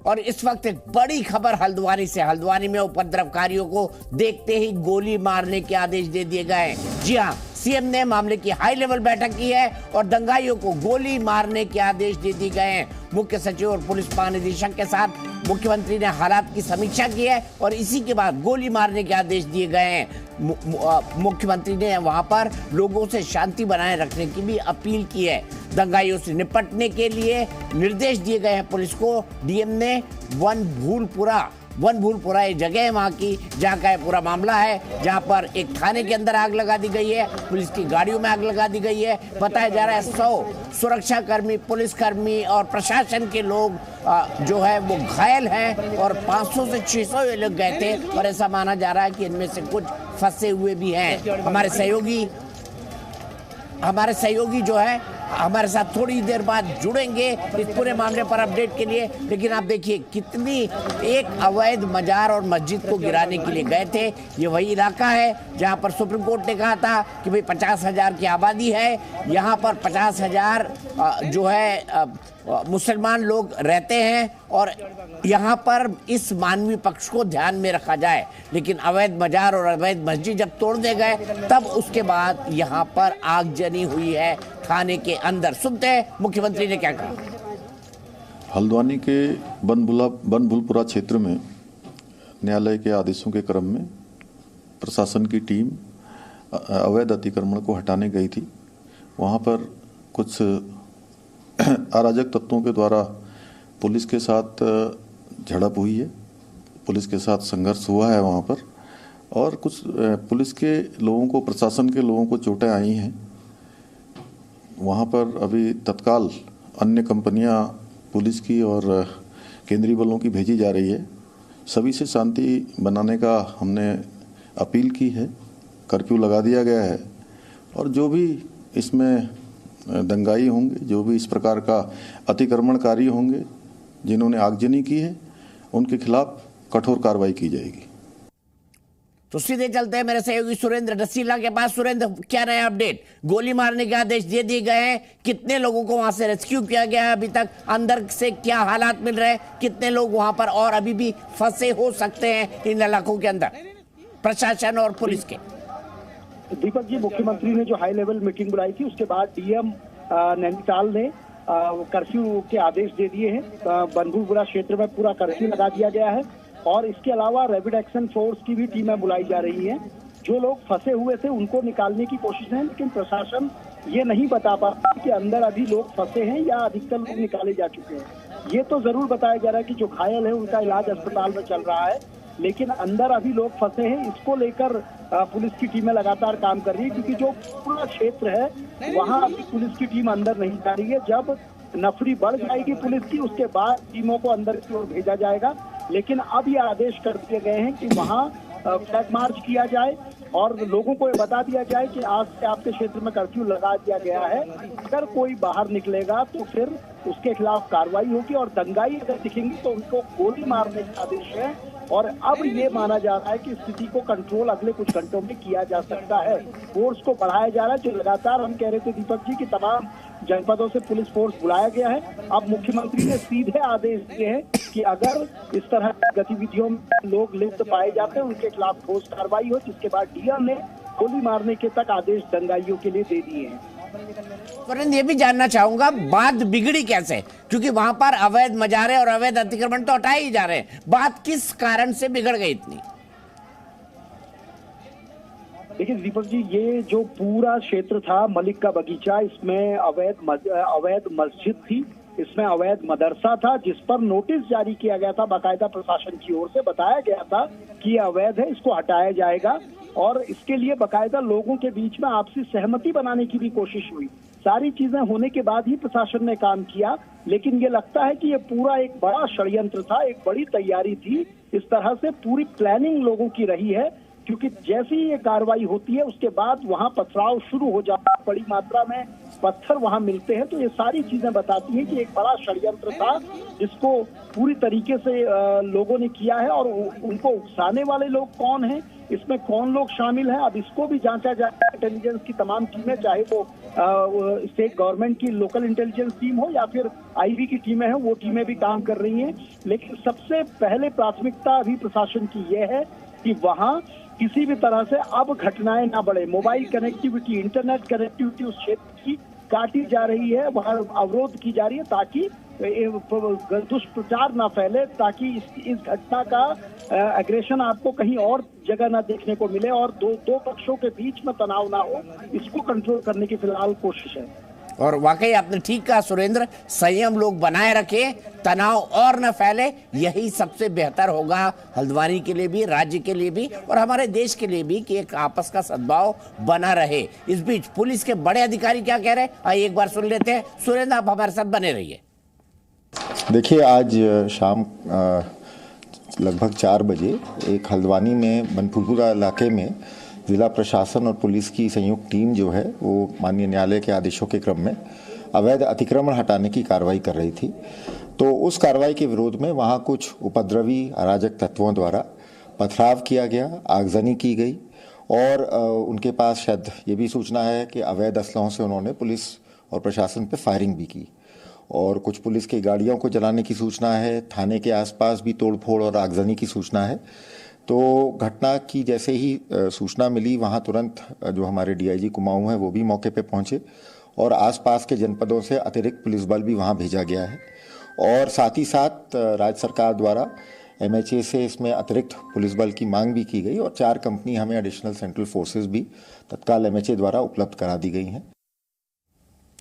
और इस वक्त एक बड़ी खबर हल्द्वानी से। हल्द्वानी में उपद्रवकारियों को देखते ही गोली मारने के आदेश दे दिए गए। जी हां, सीएम ने मामले की हाई लेवल बैठक की है और दंगाइयों को गोली मारने के आदेश दे दिए गए हैं। मुख्य सचिव और पुलिस महानिदेशक के साथ मुख्यमंत्री ने हालात की समीक्षा की है और इसी के बाद गोली मारने के आदेश दिए गए हैं। मुख्यमंत्री ने वहां पर लोगों से शांति बनाए रखने की भी अपील की है। दंगाइयों से निपटने के लिए निर्देश दिए गए हैं पुलिस को। डीएम ने वन भूलपुरा ये जगह है वहाँ की जहाँ का पूरा मामला है, जहाँ पर एक थाने के अंदर आग लगा दी गई है, पुलिस की गाड़ियों में आग लगा दी गई है। बताया जा रहा है 100 सुरक्षाकर्मी, पुलिसकर्मी और प्रशासन के लोग जो है वो घायल हैं और 500 से 600 ये लोग गए थे और ऐसा माना जा रहा है कि इनमें से कुछ फंसे हुए भी हैं। हमारे सहयोगी जो है हमारे साथ थोड़ी देर बाद जुड़ेंगे इस पूरे मामले पर अपडेट के लिए। लेकिन आप देखिए कितनी एक अवैध मजार और मस्जिद को गिराने के लिए गए थे। ये वही इलाका है जहां पर सुप्रीम कोर्ट ने कहा था कि भाई 50,000 की आबादी है, यहाँ पर 50,000 जो है मुसलमान लोग रहते हैं और यहाँ पर इस मानवीय पक्ष को ध्यान में रखा जाए। लेकिन अवैध मजार और अवैध मस्जिद जब तोड़ दे गए तब उसके बाद यहाँ पर आगजनी हुई है थाने के अंदर। सुनते हैं मुख्यमंत्री ने क्या कहा। हल्द्वानी के बनभूलपुरा क्षेत्र में न्यायालय के आदेशों के क्रम में प्रशासन की टीम अवैध अतिक्रमण को हटाने गई थी। वहाँ पर कुछ अराजक तत्वों के द्वारा पुलिस के साथ झड़प हुई है, पुलिस के साथ संघर्ष हुआ है वहाँ पर और कुछ पुलिस के लोगों को, प्रशासन के लोगों को चोटें आई हैं। वहाँ पर अभी तत्काल अन्य कंपनियाँ पुलिस की और केंद्रीय बलों की भेजी जा रही है। सभी से शांति बनाने का हमने अपील की है, कर्फ्यू लगा दिया गया है और जो भी इसमें दंगाई होंगे, जो भी इस प्रकार का अतिक्रमणकारी होंगे जिन्होंने आगजनी की है, उनके खिलाफ कठोर कार्रवाई की जाएगी। तो सीधे चलते हैं मेरे सहयोगी सुरेंद्र डसीला के पास। सुरेंद्र, क्या नया अपडेट? गोली मारने के आदेश दे दिए गए हैं, कितने लोगों को वहां से रेस्क्यू किया गया है अभी तक, अंदर से क्या हालात मिल रहे हैं, कितने लोग वहां पर और अभी भी फंसे हो सकते हैं इन इलाकों के अंदर, प्रशासन और पुलिस के? दीपक जी, मुख्यमंत्री ने जो हाई लेवल मीटिंग बुलाई थी उसके बाद डीएम नैनीताल ने कर्फ्यू के आदेश दे दिए हैं। बनभूलपुरा क्षेत्र में पूरा कर्फ्यू लगा दिया गया है और इसके अलावा रैपिड एक्शन फोर्स की भी टीमें बुलाई जा रही हैं। जो लोग फंसे हुए थे उनको निकालने की कोशिश है, लेकिन प्रशासन ये नहीं बता पाता कि अंदर अभी लोग फंसे हैं या अधिकतर लोग निकाले जा चुके हैं। ये तो जरूर बताया जा रहा है कि जो घायल है उनका इलाज अस्पताल में चल रहा है, लेकिन अंदर अभी लोग फंसे हैं। इसको लेकर पुलिस की टीमें लगातार काम कर रही है, क्योंकि जो पूरा क्षेत्र है वहाँ अभी पुलिस की टीम अंदर नहीं जा रही है। जब नफरी बढ़ जाएगी पुलिस की, उसके बाद टीमों को अंदर की ओर भेजा जाएगा। लेकिन अब ये आदेश कर दिए गए हैं कि वहाँ फ्लैग मार्च किया जाए और लोगों को ये बता दिया जाए कि आज से आपके क्षेत्र में कर्फ्यू लगा दिया गया है। अगर कोई बाहर निकलेगा तो फिर उसके खिलाफ कार्रवाई होगी और दंगाई अगर दिखेंगी तो उनको गोली मारने का आदेश है। और अब ये माना जा रहा है कि स्थिति को कंट्रोल अगले कुछ घंटों में किया जा सकता है। फोर्स को बढ़ाया जा रहा है, जो लगातार हम कह रहे थे दीपक जी की तमाम जनपदों से पुलिस फोर्स बुलाया गया है। अब मुख्यमंत्री ने सीधे आदेश दिए हैं कि अगर इस तरह की गतिविधियों में लोग लिप्त पाए जाते हैं उनके खिलाफ ठोस कार्रवाई हो, जिसके बाद डीएम ने गोली मारने के तक आदेश दंगाइयों के लिए दे दिए हैं। ये भी जानना चाहूंगा बात बिगड़ी कैसे, क्योंकि वहां पर अवैध मजारे और अवैध अतिक्रमण तो हटाए ही जा रहे हैं, बात किस कारण से बिगड़ गई इतनी? देखिए दीपक जी, ये जो पूरा क्षेत्र था मलिक का बगीचा, इसमें अवैध मस्जिद थी, इसमें अवैध मदरसा था, जिस पर नोटिस जारी किया गया था बाकायदा प्रशासन की ओर से। बताया गया था कि ये अवैध है, इसको हटाया जाएगा और इसके लिए बाकायदा लोगों के बीच में आपसी सहमति बनाने की भी कोशिश हुई। सारी चीजें होने के बाद ही प्रशासन ने काम किया, लेकिन ये लगता है कि ये पूरा एक बड़ा षड्यंत्र था, एक बड़ी तैयारी थी। इस तरह से पूरी प्लानिंग लोगों की रही है, क्योंकि जैसे ही ये कार्रवाई होती है उसके बाद वहाँ पथराव शुरू हो जाता है, बड़ी मात्रा में पत्थर वहाँ मिलते हैं। तो ये सारी चीजें बताती हैं कि एक बड़ा षड्यंत्र था जिसको पूरी तरीके से लोगों ने किया है। और उनको उकसाने वाले लोग कौन हैं, इसमें कौन लोग शामिल हैं, अब इसको भी जांचा जाए। इंटेलिजेंस की तमाम टीमें, चाहे वो स्टेट गवर्नमेंट की लोकल इंटेलिजेंस टीम हो या फिर आईबी की टीमें हैं, वो टीमें भी काम कर रही हैं। लेकिन सबसे पहले प्राथमिकता अभी प्रशासन की यह है कि वहां किसी भी तरह से अब घटनाएं ना बढ़े। मोबाइल कनेक्टिविटी, इंटरनेट कनेक्टिविटी उस क्षेत्र की काटी जा रही है, वहां अवरोध की जा रही है ताकि दुष्प्रचार ना फैले, ताकि इस घटना का एग्रेशन आपको कहीं और जगह ना देखने को मिले और दो पक्षों के बीच में तनाव ना हो। इसको कंट्रोल करने की फिलहाल कोशिश है। और वाकई आपने ठीक कहा सुरेंद्र, संयम लोग बनाए रखे, तनाव और न फैले, यही सबसे बेहतर होगा हल्द्वानी के लिए भी, राज्य के लिए भी और हमारे देश के लिए भी, कि एक आपस का सद्भाव बना रहे। इस बीच पुलिस के बड़े अधिकारी क्या कह रहे हैं, आइए एक बार सुन लेते हैं। सुरेंद्र, आप हमारे साथ बने रहिए। देखिए, आज शाम लगभग 4 बजे एक हल्द्वानी में बनभूलपुरा इलाके में जिला प्रशासन और पुलिस की संयुक्त टीम जो है वो माननीय न्यायालय के आदेशों के क्रम में अवैध अतिक्रमण हटाने की कार्रवाई कर रही थी। तो उस कार्रवाई के विरोध में वहाँ कुछ उपद्रवी अराजक तत्वों द्वारा पथराव किया गया, आगजनी की गई और उनके पास शायद ये भी सूचना है कि अवैध असलहों से उन्होंने पुलिस और प्रशासन पर फायरिंग भी की और कुछ पुलिस की गाड़ियों को जलाने की सूचना है। थाने के आसपास भी तोड़फोड़ और आगजनी की सूचना है। तो घटना की जैसे ही सूचना मिली, वहाँ तुरंत जो हमारे डीआईजी कुमाऊं हैं वो भी मौके पे पहुँचे और आसपास के जनपदों से अतिरिक्त पुलिस बल भी वहाँ भेजा गया है और साथ ही साथ राज्य सरकार द्वारा एमएचए से इसमें अतिरिक्त पुलिस बल की मांग भी की गई और 4 कंपनी हमें एडिशनल सेंट्रल फोर्सेस भी तत्काल एमएचए द्वारा उपलब्ध करा दी गई हैं।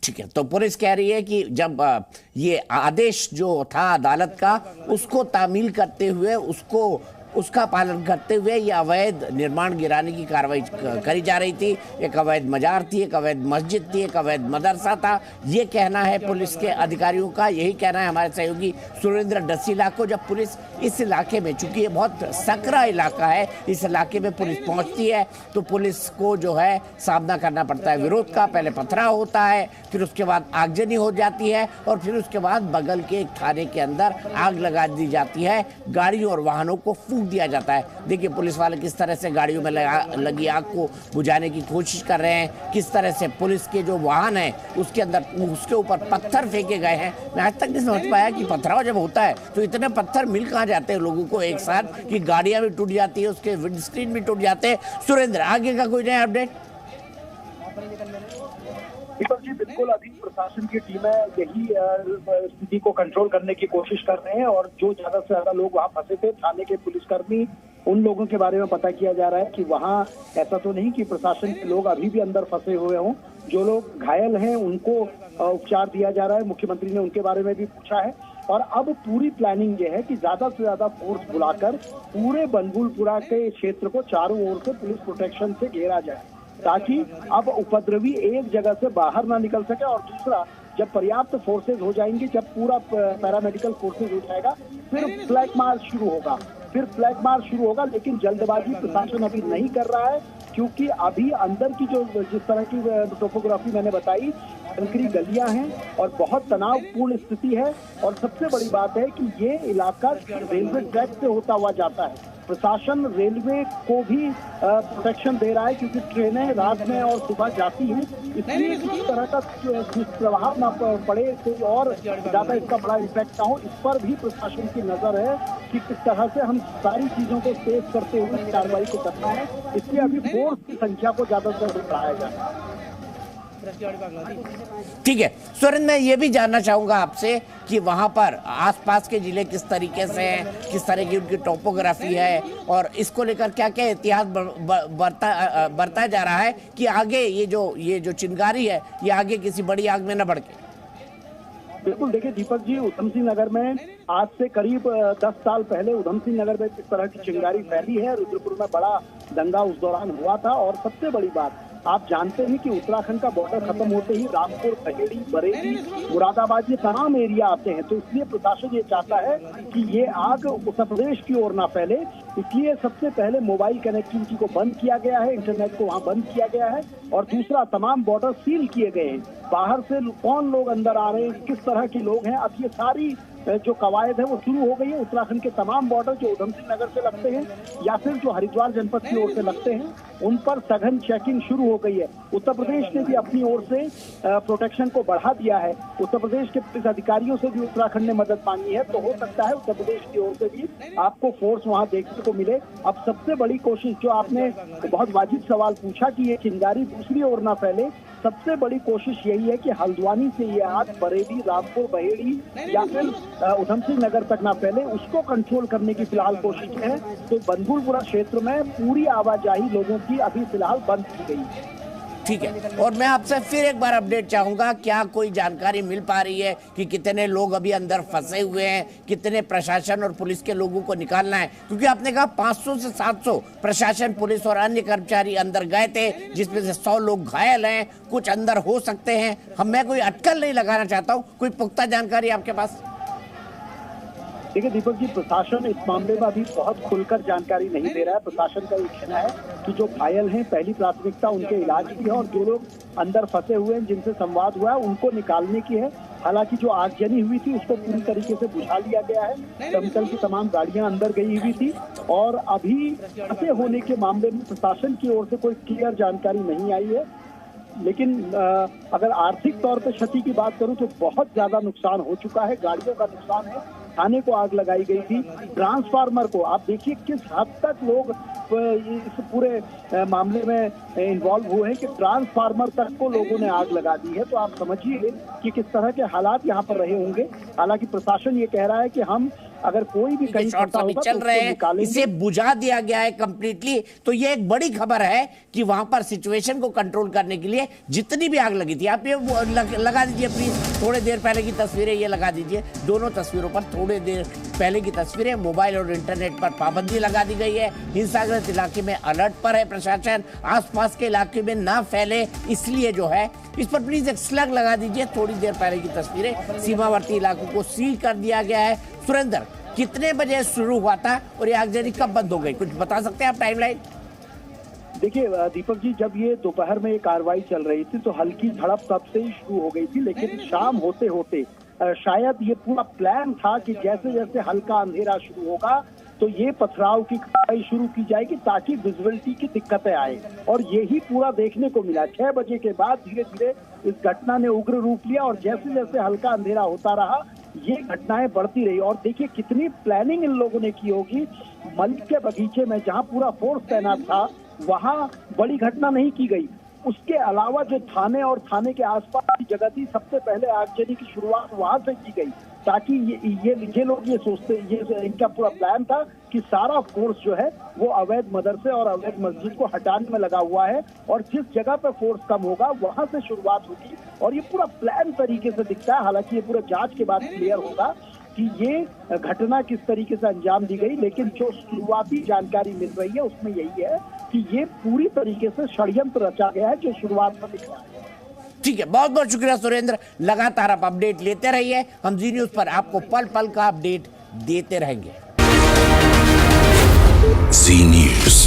ठीक है, तो पुलिस कह रही है कि जब ये आदेश जो था अदालत का, उसको तामील करते हुए, उसका पालन करते हुए ये अवैध निर्माण गिराने की कार्रवाई करी जा रही थी। एक अवैध मजार थी, एक अवैध मस्जिद थी, एक अवैध मदरसा था। ये कहना है पुलिस के अधिकारियों का, यही कहना है हमारे सहयोगी सुरेंद्र डसीला को। जब पुलिस इस इलाके में, चूंकि ये बहुत सकरा इलाका है, इस इलाके में पुलिस पहुंचती है तो पुलिस को जो है सामना करना पड़ता है विरोध का। पहले पथराव होता है, फिर उसके बाद आगजनी हो जाती है और फिर उसके बाद बगल के एक थाने के अंदर आग लगा दी जाती है, गाड़ियों और वाहनों को फूंक दिया जाता है। देखिए पुलिस वाले किस तरह से गाड़ियों में लगी आग को बुझाने की कोशिश कर रहे हैं, किस तरह से पुलिस के जो वाहन है उसके अंदर, उसके ऊपर पत्थर फेंके गए हैं। मैं आज तक नहीं समझ पाया कि पथराव जब होता है तो इतने पत्थर मिल कहाँ जाते हैं लोगों को एक साथ, कि गाड़ियां भी टूट जाती है, उसके विंडस्क्रीन भी टूट जाते हैं। सुरेंद्र, आगे का कोई नया अपडेट? दीपक जी, बिल्कुल अभी प्रशासन की टीमें यही स्थिति को कंट्रोल करने की कोशिश कर रहे हैं और जो ज्यादा से ज्यादा लोग वहां फंसे थे, थाने के पुलिसकर्मी, उन लोगों के बारे में पता किया जा रहा है कि वहां ऐसा तो नहीं कि प्रशासन के लोग अभी भी अंदर फंसे हुए हों। जो लोग घायल हैं उनको उपचार दिया जा रहा है। मुख्यमंत्री ने उनके बारे में भी पूछा है और अब पूरी प्लानिंग ये है कि ज्यादा से ज्यादा फोर्स बुलाकर पूरे बनभूलपुरा के क्षेत्र को चारों ओर से पुलिस प्रोटेक्शन से घेरा जाए, ताकि अब उपद्रवी एक जगह से बाहर ना निकल सके। और दूसरा, जब पर्याप्त फोर्सेज हो जाएंगी, जब पूरा पैरामेडिकल फोर्सेज हो जाएगा, फिर फ्लैग मार्च शुरू होगा। लेकिन जल्दबाजी प्रशासन अभी नहीं कर रहा है, क्योंकि अभी अंदर की जो जिस तरह की टोपोग्राफी मैंने बताई, कंकरी गलियां हैं और बहुत तनावपूर्ण स्थिति है। और सबसे बड़ी बात है कि ये इलाका रेलवे ट्रैक से होता हुआ जाता है। प्रशासन रेलवे को भी प्रोटेक्शन दे रहा है, क्योंकि ट्रेनें रात में और सुबह जाती हैं, इसलिए किसी तरह का प्रभाव ना पड़े, कोई और ज्यादा इसका बड़ा इम्पैक्ट ना हो, इस पर भी प्रशासन की नजर है कि किस तरह से हम सारी चीजों को सेव करते हुए कार्रवाई को करना है। इसलिए अभी फोर्स की संख्या को ज्यादा से ज्यादा बढ़ाया जाए। ठीक है सुरेंद्र, मैं ये भी जानना चाहूंगा आपसे कि वहां पर आसपास के जिले किस तरीके से हैं, किस तरह की उनकी टोपोग्राफी है और इसको लेकर क्या क्या इतिहास बरता जा रहा है कि आगे ये जो चिंगारी है ये आगे किसी बड़ी आग में न भड़के। बिल्कुल, देखिए दीपक जी, उधम सिंह नगर में आज से करीब 10 साल पहले उधम सिंह नगर में किस तरह की चिंगारी फैली है, रुद्रपुर में बड़ा दंगा उस दौरान हुआ था। और सबसे बड़ी बात, आप जानते हैं कि उत्तराखंड का बॉर्डर खत्म होते ही रामपुर, पहेड़ी, बरेली, मुरादाबाद, ये तमाम एरिया आते हैं। तो इसलिए प्रशासन ये चाहता है कि ये आग उत्तर प्रदेश की ओर ना फैले, इसलिए सबसे पहले मोबाइल कनेक्टिविटी को बंद किया गया है, इंटरनेट को वहाँ बंद किया गया है। और दूसरा, तमाम बॉर्डर सील किए गए हैं। बाहर से कौन लोग अंदर आ रहे हैं, किस तरह के लोग हैं, अब ये सारी जो कवायद है वो शुरू हो गई है। उत्तराखंड के तमाम बॉर्डर जो उधम सिंह नगर से लगते हैं या फिर जो हरिद्वार जनपद की ओर से लगते हैं, उन पर सघन चेकिंग शुरू हो गई है। उत्तर प्रदेश ने भी अपनी ओर से प्रोटेक्शन को बढ़ा दिया है। उत्तर प्रदेश के पुलिस अधिकारियों से भी उत्तराखंड ने मदद मांगी है, तो हो सकता है उत्तर प्रदेश की ओर से भी आपको फोर्स वहां देखने को मिले। अब सबसे बड़ी कोशिश, जो आपने बहुत वाजिब सवाल पूछा कि ये चिंगारी दूसरी ओर ना फैले, सबसे बड़ी कोशिश यही है कि हल्द्वानी से ये आग बरेली, रामपुर, बहेड़ी या फिर उधम सिंह नगर तक ना फैले, उसको कंट्रोल करने की फिलहाल कोशिश है। तो बनभूलपुरा क्षेत्र में पूरी आवाजाही लोगों की अभी फिलहाल बंद की गई है। ठीक है, और मैं आपसे फिर एक बार अपडेट चाहूंगा, क्या कोई जानकारी मिल पा रही है कि कितने लोग अभी अंदर फंसे हुए हैं, कितने प्रशासन और पुलिस के लोगों को निकालना है? क्योंकि आपने कहा 500 से 700 प्रशासन, पुलिस और अन्य कर्मचारी अंदर गए थे, जिसमें से 100 लोग घायल हैं, कुछ अंदर हो सकते हैं। मैं कोई अटकल नहीं लगाना चाहता हूँ, कोई पुख्ता जानकारी आपके पास? देखिए दीपक जी, प्रशासन इस मामले में अभी बहुत खुलकर जानकारी नहीं दे रहा है। प्रशासन का ये कहना है कि जो घायल हैं पहली प्राथमिकता उनके इलाज की है, और जो लोग अंदर फंसे हुए हैं जिनसे संवाद हुआ है उनको निकालने की है। हालांकि जो आगजनी हुई थी उसको पूरी तरीके से बुझा लिया गया है। दमकल की तमाम गाड़ियां अंदर गई हुई थी, और अभी फंसे होने के मामले में प्रशासन की ओर से कोई क्लियर जानकारी नहीं आई है। लेकिन अगर आर्थिक तौर पर क्षति की बात करूं तो बहुत ज्यादा नुकसान हो चुका है। गाड़ियों का नुकसान है, थाने को आग लगाई गई थी, ट्रांसफार्मर को, आप देखिए किस हद तक लोग इस पूरे मामले में इन्वॉल्व हुए हैं कि ट्रांसफार्मर तक को लोगों ने आग लगा दी है। तो आप समझिए कि किस तरह के हालात यहाँ पर रहे होंगे। हालांकि प्रशासन ये कह रहा है कि हम अगर कोई भी कहीं शॉर्ट सर्किट चल रहे हैं, इसे बुझा दिया गया है कंप्लीटली। तो ये एक बड़ी खबर है कि वहां पर सिचुएशन को कंट्रोल करने के लिए जितनी भी आग लगी थी, आप ये लगा दीजिए प्लीज, थोड़े देर पहले की तस्वीरें ये लगा दीजिए, दोनों तस्वीरों पर थोड़े देर पहले की तस्वीरें। मोबाइल और इंटरनेट पर पाबंदी लगा दी गई है। हिंसाग्रस्त इलाके में अलर्ट पर है प्रशासन, आसपास के इलाके में ना फैले इसलिए जो है इस पर प्लीज एक स्लग लगा दीजिए। थोड़ी देर पहले की तस्वीरें, सीमावर्ती इलाकों को सील कर दिया गया है। सुरेंद्र, कितने बजे शुरू हुआ था और ये आगजनी कब बंद हो गई, कुछ बता सकते हैं आप टाइमलाइन? देखिए दीपक जी, जब ये दोपहर में ये कार्रवाई चल रही थी तो हल्की झड़प तब से ही शुरू हो गई थी, लेकिन शाम होते होते शायद ये पूरा प्लान था कि जैसे जैसे हल्का अंधेरा शुरू होगा तो ये पथराव की कार्रवाई शुरू की जाएगी ताकि विजुअलिटी की दिक्कतें आए, और यही पूरा देखने को मिला। 6 बजे के बाद धीरे धीरे इस घटना ने उग्र रूप लिया, और जैसे जैसे हल्का अंधेरा होता रहा ये घटनाएं बढ़ती रही। और देखिए कितनी प्लानिंग इन लोगों ने की होगी। मलिक के बगीचे में जहां पूरा फोर्स तैनात था वहां बड़ी घटना नहीं की गई। उसके अलावा जो थाने और थाने के आसपास की जगह थी, सबसे पहले आगजनी की शुरुआत वहां से की गई, ताकि ये लोग ये सोचते, ये इनका पूरा प्लान था कि सारा फोर्स जो है वो अवैध मदरसे और अवैध मस्जिद को हटाने में लगा हुआ है, और जिस जगह पर फोर्स कम होगा वहां से शुरुआत होगी। और ये पूरा प्लान तरीके से दिखता है। हालांकि ये पूरा जांच के बाद क्लियर होगा कि ये घटना किस तरीके से अंजाम दी गई, लेकिन जो शुरुआती जानकारी मिल रही है उसमें यही है कि ये पूरी तरीके से षड्यंत्र रचा गया है, जो शुरुआत में दिख रहा है। ठीक है, बहुत बहुत शुक्रिया सुरेंद्र। लगातार आप अपडेट लेते रहिए, हम जी न्यूज पर आपको पल पल का अपडेट देते रहेंगे। जी न्यूज।